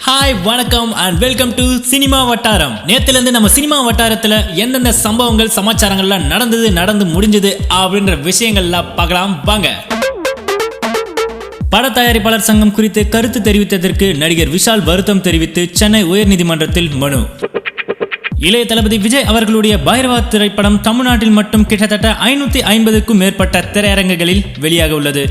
Hi வணக்கம் and welcome to cinema வட்டாரம். நேத்துல இருந்து நம்ம சினிமா வட்டாரத்துல எந்தெந்த சம்பவங்கள் சமாச்சாரங்கள்லாம் நடந்து முடிஞ்சது அப்படின்ற விஷயங்கள்லாம் பார்க்கலாம் வாங்க. பட தயாரிப்பாளர் சங்கம் குறித்து கருத்து தெரிவித்ததற்கு நடிகர் விஷால் வருத்தம் தெரிவித்து சென்னை உயர்நீதிமன்றத்தில் மனு. இளைய தளபதி விஜய் அவர்களுடைய பைரவா திரைப்படம் தமிழ்நாட்டில் மட்டும் கிட்டத்தட்ட 550க்கும் மேற்பட்ட திரையரங்குகளில் வெளியாக உள்ளது.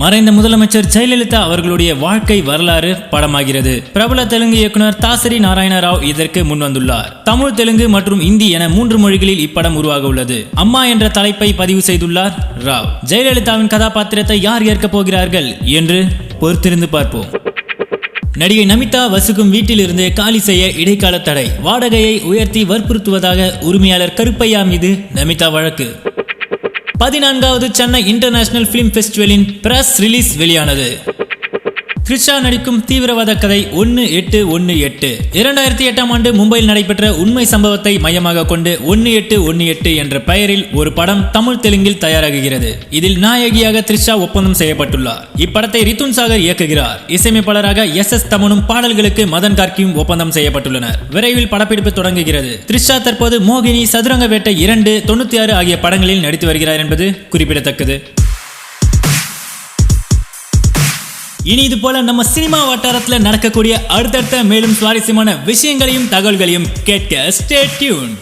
மறைந்த முதலமைச்சர் ஜெயலலிதா அவர்களுடைய வாழ்க்கை வரலாறு படமாகிறது. பிரபல தெலுங்கு இயக்குனர் தாசரி நாராயண ராவ் இதற்கு முன்வந்துள்ளார். தமிழ், தெலுங்கு மற்றும் இந்தி என 3 மொழிகளில் இப்படம் உருவாக உள்ளது. அம்மா என்ற தலைப்பை பதிவு செய்துள்ளார் ராவ். ஜெயலலிதாவின் கதாபாத்திரத்தை யார் ஏற்கப் போகிறார்கள் என்று பொறுத்திருந்து பார்ப்போம். நடிகை நமிதா வசிக்கும் வீட்டில் இருந்து காலி செய்ய இடைக்கால தடை. வாடகையை உயர்த்தி வற்புறுத்துவதாக உரிமையாளர் கருப்பையா மீது நமிதா வழக்கு. 14வது சென்னை இன்டர்நேஷனல் பிலிம் ஃபெஸ்டிவலின் பிரஸ் ரிலீஸ் வெளியானது. த்ரிஷா நடிக்கும் தீவிரவாத கதை 1818 2008ஆம் ஆண்டு மும்பையில் நடைபெற்ற உண்மை சம்பவத்தை மையமாக கொண்டு 1818 என்ற பெயரில் ஒரு படம் தமிழ் தெலுங்கில் தயாராகுகிறது. இதில் நாயகியாக த்ரிஷா ஒப்பந்தம் செய்யப்பட்டுள்ளார். இப்படத்தை ரித்துன் சாகர் இயக்குகிறார். இசையமைப்பாளராக எஸ் தமனும், பாடல்களுக்கு மதன் கார்கியும் ஒப்பந்தம் செய்யப்பட்டுள்ளனர். விரைவில் படப்பிடிப்பு தொடங்குகிறது. த்ரிஷா தற்போது மோகினி, சதுரங்க வேட்டை 2, 96 ஆகிய படங்களில் நடித்து வருகிறார் என்பது குறிப்பிடத்தக்கது. இனி இது போல நம்ம சினிமா வட்டாரத்துல நடக்கக்கூடிய அடுத்தடுத்த மேலும் சுவாரஸ்யமான விஷயங்களையும் தகவல்களையும் கேட்க ஸ்டே டியூன்ட்.